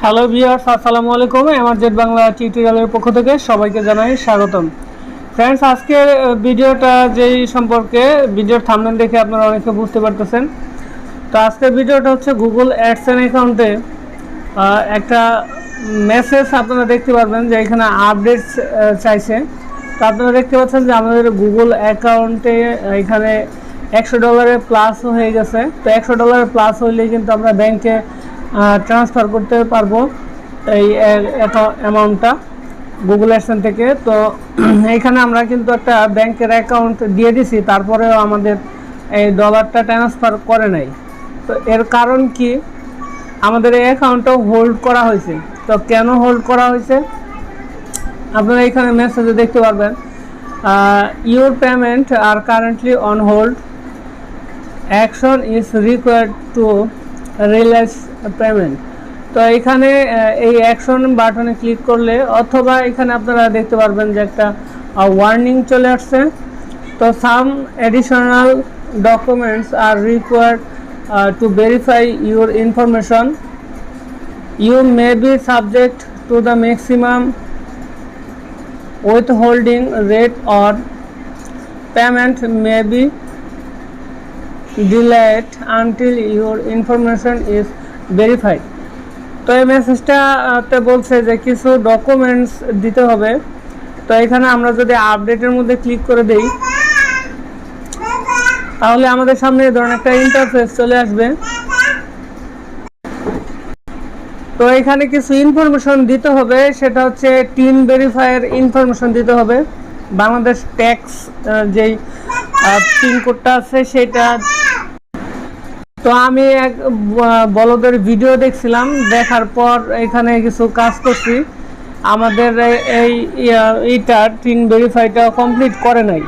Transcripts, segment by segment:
Hello viewers, আসসালামু আলাইকুম। এমআরজেড বাংলা টিউটোরিয়ালের পক্ষ থেকে সবাইকে জানাই স্বাগতম। ফ্রেন্ডস, আজকের ভিডিওটা যেই সম্পর্কে ভিডিওর থাম্বনেল দেখে আপনারা অনেকে বুঝতে পারতেছেন। তো আজকের ভিডিওটা হচ্ছে গুগল অ্যাডসেন্স অ্যাকাউন্টে একটা মেসেজ আপনারা দেখতে পারবেন যে এখানে আপডেটস চাইছে। তো আপনারা দেখতে পাচ্ছেন যে আমাদের গুগল অ্যাকাউন্টে এখানে $100 প্লাস হয়ে গেছে। তো $100 প্লাস হইলে কিন্তু আমরা ব্যাংকে ট্রান্সফার করতে পারবো এই অ্যামাউন্টটা গুগল অ্যাডসেন্স থেকে। তো এইখানে আমরা কিন্তু একটা ব্যাংকের অ্যাকাউন্ট দিয়ে দিছি, তারপরেও আমাদের এই ডলারটা ট্রান্সফার করে নাই। তো এর কারণ কি, আমাদের এই অ্যাকাউন্টটা হোল্ড করা হয়েছে। তো কেন হোল্ড করা হয়েছে আপনারা এখানে মেসেজে দেখতে পারবেন, your payment are currently on hold, action is required to realise payment. তো এখানে এই অ্যাকশন বাটনে ক্লিক করলে অথবা এখানে আপনারা দেখতে পারবেন যে একটা ওয়ার্নিং চলে আসছে। তো some additional documents are required to verify your information, you may be subject to the maximum withholding rate or payment may be delayed until your information is verified. তো এই মেসেজটাতে বলছে যে কিছু ডকুমেন্টস দিতে হবে। তো এখানে আমরা যদি আপডেটের মধ্যে ক্লিক করে দেই তাহলে আমাদের সামনে এই ধরনের একটা ইন্টারফেস চলে আসবে। তো এখানে কিছু ইনফরমেশন দিতে হবে, সেটা হচ্ছে টিন ভেরিফায়ার ইনফরমেশন দিতে হবে, বাংলাদেশ ট্যাক্স যেই পিনকোডটা আছে সেটা। তো আমি এক বলদের ভিডিও দেখছিলাম, দেখার পর এখানে কিছু কাজ করছি। আমাদের এইটা টিন ভেরিফাইটা কমপ্লিট করে নাই।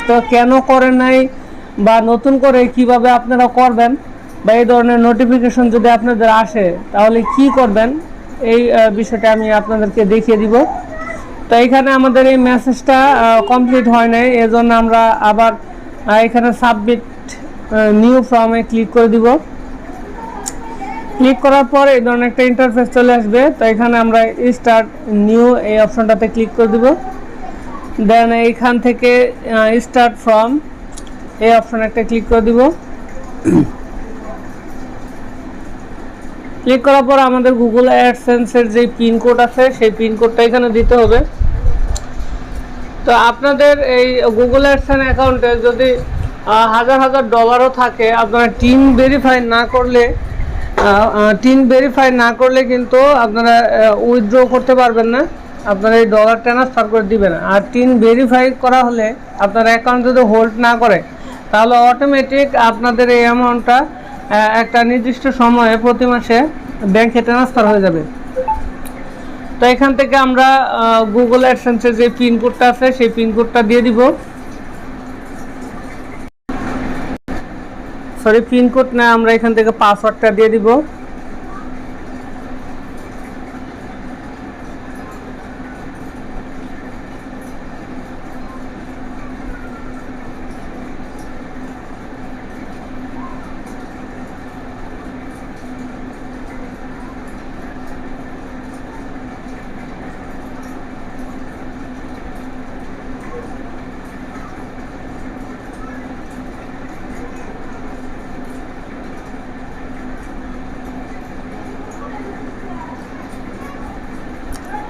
তো কেন করে নাই বা নতুন করে কিভাবে আপনারা করবেন বা এই ধরনের নোটিফিকেশন যদি আপনাদের আসে তাহলে কি করবেন, এই বিষয়টা আমি আপনাদেরকে দেখিয়ে দিব। তো এখানে আমাদের এই মেসেজটা কমপ্লিট হয় নাই, এজন্য আমরা আবার এখানে সাবমিট নিউ ফর্মে ক্লিক করে দিব। ক্লিক করার পর এই ধরনের একটা ইন্টারফেস চলে আসবে। তো এখানে আমরা স্টার্ট নিউ এই অপশনটাতে ক্লিক করে দিব। দেন এইখান থেকে স্টার্ট ফর্ম এই অপশনে একটা ক্লিক করে দিব। ক্লিক করার পর আমাদের গুগল অ্যাডসেন্সের যে পিনকোড আছে সেই পিনকোডটা এখানে দিতে হবে। তো আপনাদের এই গুগল অ্যাডসেন্স অ্যাকাউন্টে যদি হাজার হাজার ডলারও থাকে, আপনারা টিন ভেরিফাই না করলে কিন্তু আপনারা উইথড্র করতে পারবেন না, আপনারা এই ডলার ট্রান্সফার করে দিবেন। আর টিন ভেরিফাই করা হলে আপনার অ্যাকাউন্ট যদি হোল্ড না করে তাহলে অটোমেটিক আপনাদের এই অ্যামাউন্টটা একটা নির্দিষ্ট সময়ে প্রতি মাসে ব্যাংকে ট্রান্সফার হয়ে যাবে। তো এখান থেকে আমরা গুগল অ্যাডসেন্সের যে পিনকোডটা আছে সেই পিনকোডটা দিয়ে দিব। পিনকোড না, আমরা এখান থেকে পাসওয়ার্ডটা দিয়ে দিব।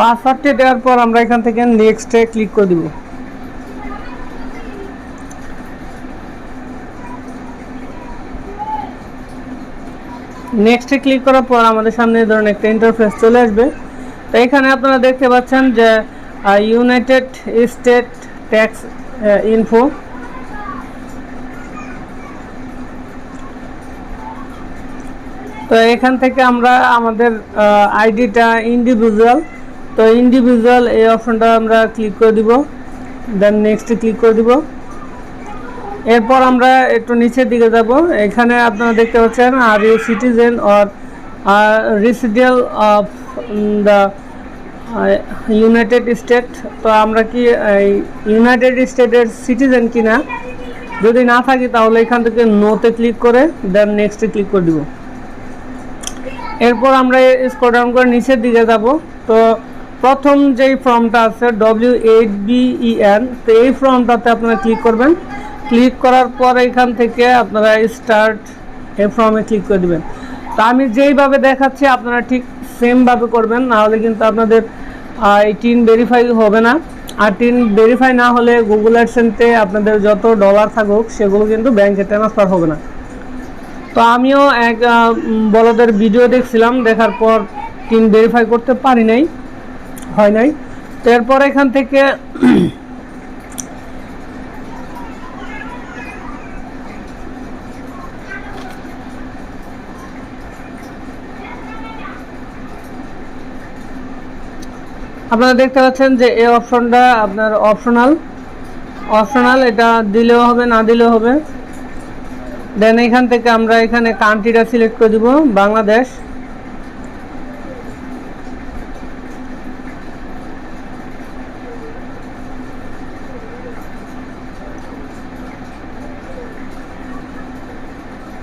পাসওয়ার্ডটি দেওয়ার পর আমরা এখান থেকে নেক্সটে ক্লিক করে দিব। নেক্সটে ক্লিক করার পর আমাদের সামনে এই ধরনের একটা ইন্টারফেস চলে আসবে। তো এখানে আপনারা দেখতে পাচ্ছেন যে ইউনাইটেড স্টেট ট্যাক্স ইনফো। তো এখান থেকে আমরা আমাদের আইডিটা ইন্ডিভিজুয়াল, তো ইন্ডিভিজুয়াল এই অপশনটা আমরা ক্লিক করে দিব। দেন নেক্সটে ক্লিক করে দিব। এরপর আমরা একটু নিচের দিকে যাব। এখানে আপনারা দেখতে পাচ্ছেন are you citizen or resident of the United State. তো আমরা কি ইউনাইটেড স্টেটের সিটিজেন কিনা, যদি না থাকি তাহলে এখান থেকে নোতে ক্লিক করে দেন নেক্সটে ক্লিক করে দিব। এরপর আমরা স্ক্রল ডাউন করে নিচের দিকে যাব। তো প্রথম যেই ফর্মটা আছে W8BEN, তো এই ফর্মটাতে আপনারা ক্লিক করবেন। ক্লিক করার পর এখান থেকে আপনারা স্টার্ট এই ফর্মে ক্লিক করে দেবেন। তো আমি যেইভাবে দেখাচ্ছি আপনারা ঠিক সেমভাবে করবেন, নাহলে কিন্তু আপনাদের এই টিন ভেরিফাই হবে না। আর টিন ভেরিফাই না হলে গুগল অ্যাডসেন্সে আপনাদের যত ডলার থাকুক সেগুলো কিন্তু ব্যাংকে ট্রান্সফার হবে না। তো আমিও এক বলদের ভিডিও দেখছিলাম, দেখার পর টিন ভেরিফাই করতে পারি নাই, হয় নাই। তো এরপর এখান থেকে আপনারা দেখতে পাচ্ছেন যে এই অপশনটা আপনার অপশনাল, এটা দিলেও হবে না দিলেও হবে। দেন এখান থেকে আমরা এখানে কান্ট্রিটা সিলেক্ট করে দিব বাংলাদেশ।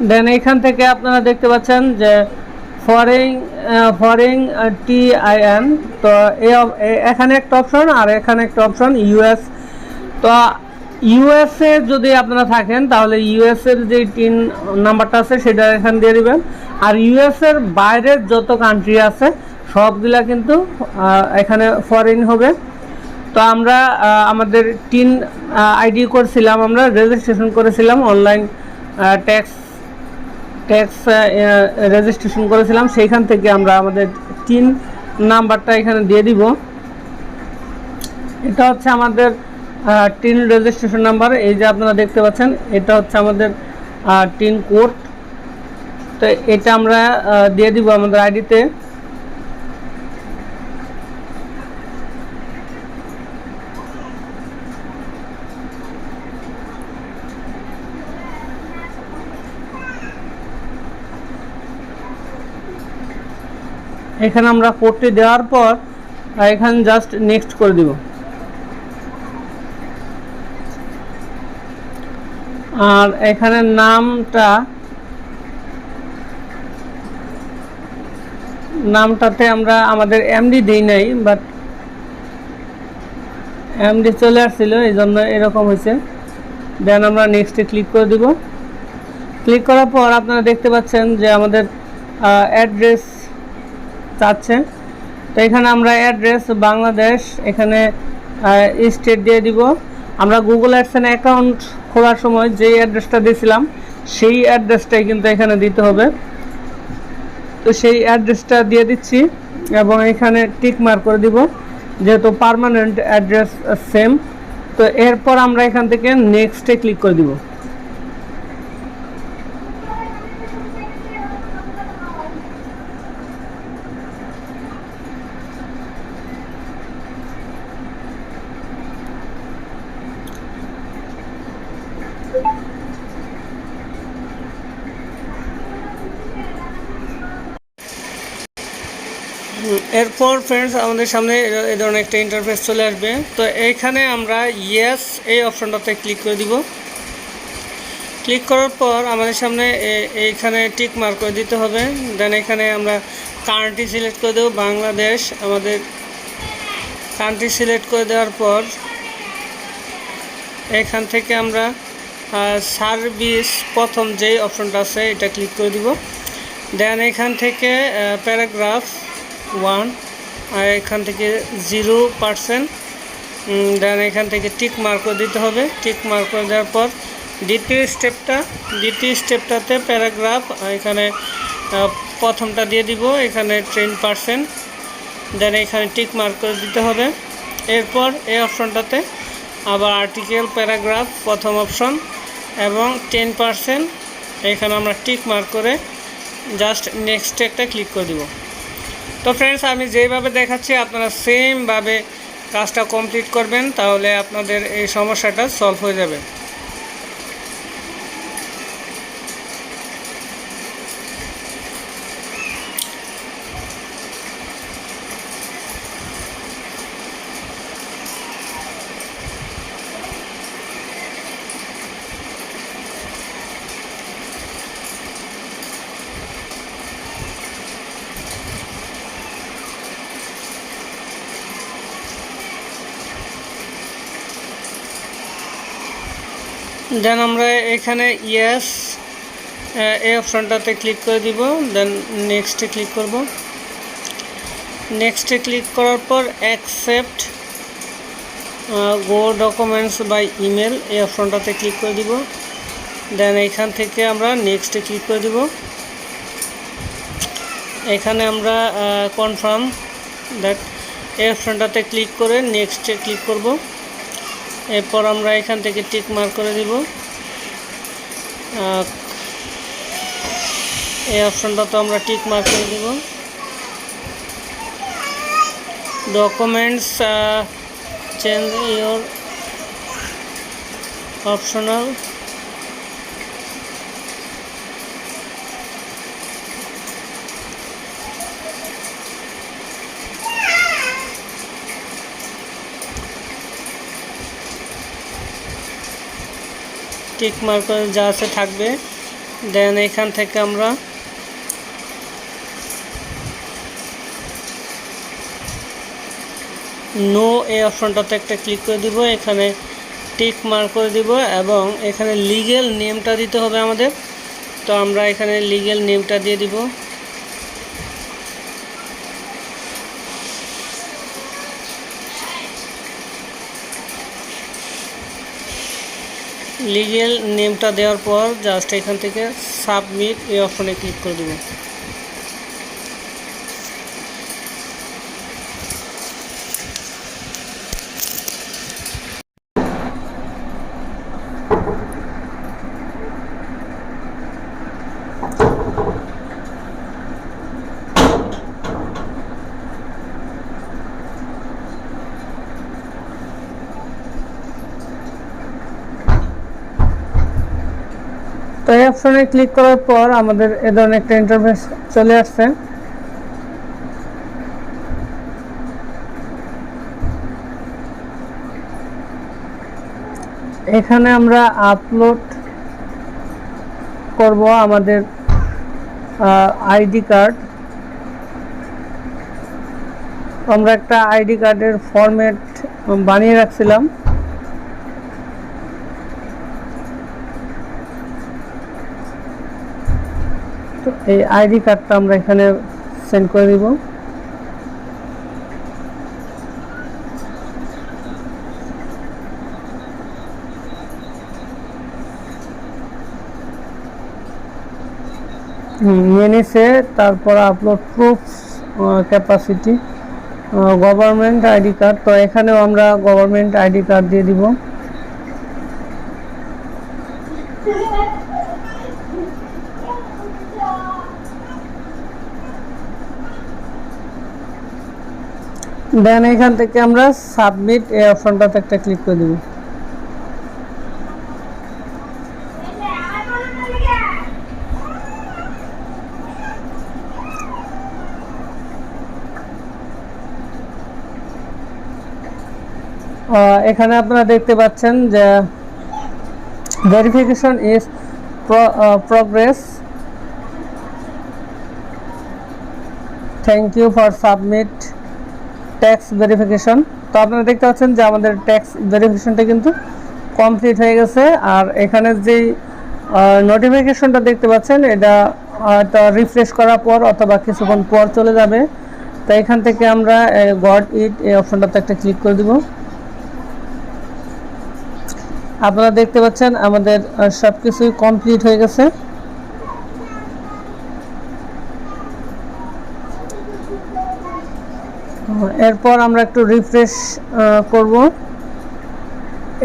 দেন এইখান থেকে আপনারা দেখতে পাচ্ছেন যে ফরেন TIN, তো এখানে একটা অপশন আর এখানে একটা অপশন US। তো ইউএসএ যদি আপনারা থাকেন তাহলে ইউএসএর যে টিন নাম্বারটা আছে সেটা এখানে দিয়ে দিবেন। আর ইউএসএর বাইরের যত কান্ট্রি আছে সবগুলা কিন্তু এখানে ফরেন হবে। তো আমরা আমাদের টিন আইডি করছিলাম, আমরা রেজিস্ট্রেশন করেছিলাম অনলাইন ট্যাক্স রেজিস্ট্রেশন করেছিলাম, সেইখান থেকে আমরা আমাদের টিন নাম্বারটা এখানে দিয়ে দিব। এটা হচ্ছে আমাদের টিন রেজিস্ট্রেশন নাম্বার, এই যে আপনারা দেখতে পাচ্ছেন এটা হচ্ছে আমাদের টিন কোড। তো এটা আমরা দিয়ে দিব আমাদের আইডিতে। এখানে আমরা কোডটি দেওয়ার পর এখানে জাস্ট নেক্সট করে দিব। আর এখানে নামটাতে আমরা আমাদের এমডি দেই নাই, বাট এমডি চলে আসছিল এই জন্য এরকম হয়েছে। দেন আমরা নেক্সটে ক্লিক করে দিব। ক্লিক করার পর আপনারা দেখতে পাচ্ছেন যে আমাদের অ্যাড্রেস চাচ্ছে। তো এখানে আমরা অ্যাড্রেস বাংলাদেশ, এখানে স্টেট দিয়ে দিব। আমরা গুগল অ্যাডসেন্স অ্যাকাউন্ট খোলার সময় যেই অ্যাড্রেসটা দিয়েছিলাম সেই অ্যাড্রেসটাই কিন্তু এখানে দিতে হবে। তো সেই অ্যাড্রেসটা দিয়ে দিচ্ছি এবং এখানে টিক মার্ক করে দিব যেহেতু পার্মানেন্ট অ্যাড্রেস সেম। তো এরপর আমরা এখান থেকে নেক্সটে ক্লিক করে দিব। এরপর ফ্রেন্ডস আমাদের সামনে এই ধরনের একটা ইন্টারফেস চলে আসবে। তো এইখানে আমরা ইয়েস এই অপশনটাতে ক্লিক করে দিব। ক্লিক করার পর আমাদের সামনে এইখানে টিক মার্ক করে দিতে হবে। দেন এখানে আমরা কান্ট্রি সিলেক্ট করে দেব বাংলাদেশ। আমাদের কান্ট্রি সিলেক্ট করে দেওয়ার পর এখান থেকে আমরা সার্ভিস প্রথম যেই অপশনটা আছে এটা ক্লিক করে দিব। দেন এখান থেকে প্যারাগ্রাফ 1 আর এখান থেকে 0%। দেন এখান থেকে টিক মার্ক করে দিতে হবে। টিক মার্ক করে দেওয়ার পর দ্বিতীয় স্টেপটাতে প্যারাগ্রাফ এখানে প্রথমটা দিয়ে দিব, এখানে 10%। দেন এখানে টিক মার্ক করে দিতে হবে। এরপর এই অপশনটাতে আবার আর্টিকেল প্যারাগ্রাফ প্রথম অপশন এবং 10%, এখানে আমরা টিক মার্ক করে জাস্ট নেক্সট একটা ক্লিক করে দিব। তো ফ্রেন্ডস আমি যেভাবে দেখাচ্ছি আপনারা সেমভাবে কাজটা কমপ্লিট করবেন, তাহলে আপনাদের এই সমস্যাটা সলভ হয়ে যাবে। দেন আমরা এখানে ইয়েস এই অপশনটাতে ক্লিক করে দিব। দেন নেক্সটে ক্লিক করব। নেক্সটে ক্লিক করার পর accept go documents by email এই অপশনটাতে ক্লিক করে দিব। দেন এইখান থেকে আমরা নেক্সটে ক্লিক করে দিব। এখানে আমরা কনফার্ম দ্যাট এই অপশনটাতে ক্লিক করে নেক্সটে ক্লিক করব। এরপর আমরা এখান থেকে টিক মার্ক করে দিব। এই অপশনটা তো আমরা টিক মার্ক করে দিব। Documents change your optional. Tick mark করে যা আছে থাকবে। দেন এখান থেকে আমরা নো এই অপশনটাতে একটা ক্লিক করে দিব। এখানে টিক মার্ক করে দিব এবং এখানে লিগ্যাল নেমটা দিতে হবে আমাদের। তো আমরা এখানে লিগ্যাল নেমটা দিয়ে দিব। লিগ্যাল নেমটা দেওয়ার পর জাস্ট এখান থেকে সাবমিট এই অপশনে ক্লিক করে দেব। তো এই অপশনে ক্লিক করার পর আমাদের এ ধরনের একটা ইন্টারফেস চলে আসছে। এখানে আমরা আপলোড করব আমাদের আইডি কার্ড। আমরা একটা আইডি কার্ডের ফরম্যাট বানিয়ে রাখছিলাম। তো এই আইডি কার্ডটা আমরা এখানে সেন্ড করে দিব। নিয়ে নিছে। তারপর upload proof capacity government ID card. তো এখানেও আমরা গভর্নমেন্ট আইডি কার্ড দিয়ে দিব। দেন এখান থেকে আমরা সাবমিট এই অপশনটাতে একটা ক্লিক করে দিব। এখানে আপনারা দেখতে পাচ্ছেন যে verification is progress, thank you for submit tax verification. তো আপনারা দেখতে পাচ্ছেন যে আমাদের ট্যাক্স ভেরিফিকেশনটা কিন্তু কমপ্লিট হয়ে গেছে। আর এখানে যেই নোটিফিকেশনটা দেখতে পাচ্ছেন এটা রিফ্রেশ করার পর অথবা কিছুক্ষণ পর চলে যাবে। তো এখান থেকে আমরা গট ইট এই অপশনটাতে একটা ক্লিক করে দিব। আপনারা দেখতে পাচ্ছেন আমাদের সব কিছুই কমপ্লিট হয়ে গেছে। এরপর আমরা একটু রিফ্রেশ করব।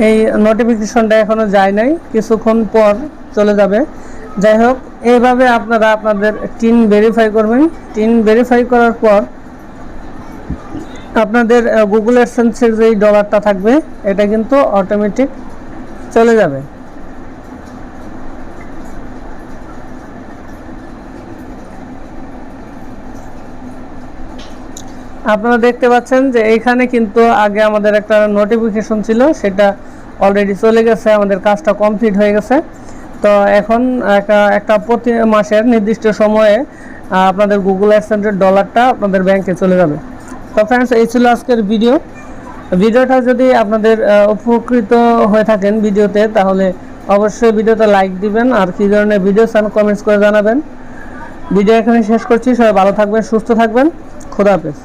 এই নোটিফিকেশনটা এখনো যায় নাই, কিছুক্ষণ পর চলে যাবে। যাই হোক, এইভাবে আপনারা আপনাদের টিন ভেরিফাই করবেন। টিন ভেরিফাই করার পর আপনাদের গুগল অ্যাডসেন্সের যেই ডলারটা থাকবে এটা কিন্তু অটোমেটিক চলে যাবে। আপনারা দেখতে পাচ্ছেন যে এইখানে কিন্তু আগে আমাদের একটা নোটিফিকেশন ছিল, সেটা অলরেডি চলে গেছে, আমাদের কাজটা কমপ্লিট হয়ে গেছে। তো এখন একটা প্রতি মাসের নির্দিষ্ট সময়ে আপনাদের গুগল অ্যাডসেন্সের ডলারটা আপনাদের ব্যাংকে চলে যাবে। তো ফ্রেন্ডস, এই ছিল আজকের ভিডিওটা যদি আপনাদের উপকৃত হয়ে থাকেন ভিডিওতে, তাহলে অবশ্যই ভিডিওতে লাইক দিবেন, আর কী ধরনের ভিডিও চান কমেন্টস করে জানাবেন। ভিডিও এখানে শেষ করছি। সবাই ভালো থাকবেন, সুস্থ থাকবেন। খোদা হাফেজ।